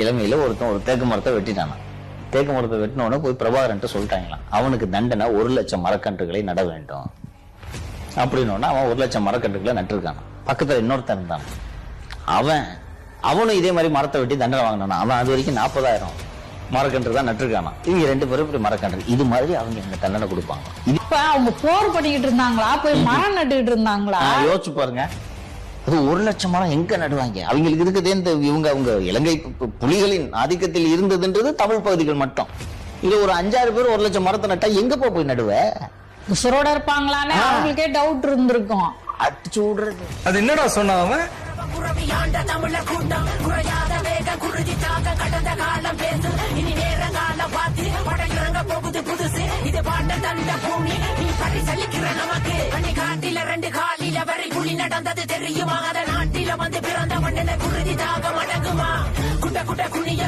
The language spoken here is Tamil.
இளமையில ஒருத்தன் ஒரு தேக்கு மரத்தை வெட்டிட்டானா. தேக்கு மரத்தை வெட்டினோட போய் பிரபாகரன் சொல்லிட்டாங்களாம், அவனுக்கு தண்டனை 1,00,000 மரக்கன்றுகளை நட வேண்டும் அப்படின்னு. அவன் 1,00,000 மரக்கன்றுகளை நட்டிருக்கான். பக்கத்துல இன்னொருத்தன் இருந்தான், அவனும் இதே மாதிரி மரத்தை வெட்டி தண்டனை வாங்கினான். அவன் அது வரைக்கும் 40,000 மரக்கன்று தான் நட்டிருக்கானா. இவங்க 2 பேரும் இப்படி மரக்கன்று இது மாதிரி அவங்க இந்த தண்டனை கொடுப்பாங்க. இப்ப அவங்க போர் பண்ணிக்கிட்டு இருந்தாங்களா, போய் மரம் நட்டுக்கிட்டு இருந்தாங்களா? யோசிச்சு பாருங்க, அது 1,00,000 மரம் எங்க நடுவாங்க? அவங்களுக்கு இருக்குது இந்த அவங்க இலங்கை புலிகளின் ஆதிக்கத்தில் இருந்ததுன்றது தமிழ் பகுதிகள் மட்டும். இது ஒரு 5-6 பேர் 1,00,000 மரத்தை நட்டா எங்க போய் நடுவ? உசுரோட இருப்பாங்களான்னு அவங்களுக்கே டவுட் இருந்திருக்கும். அடிச்சு விடுறது. அது என்னடா சொன்ன அவன்? கடந்த காலம் பேசு, இனி நேரங்காலம் பார்த்து படையிறங்க போகுது புதுசு. இது பாண்ட தந்த பூமி, நீ பரிசலிக்கிற நமக்கு. கண்ணி காட்டில 2 காலில வரை புலி நடந்தது தெரியுமா? அத நாட்டில வந்து பிறந்த மண்ணில குருதி தாக மடங்குமா? குட்ட குட்ட குனிய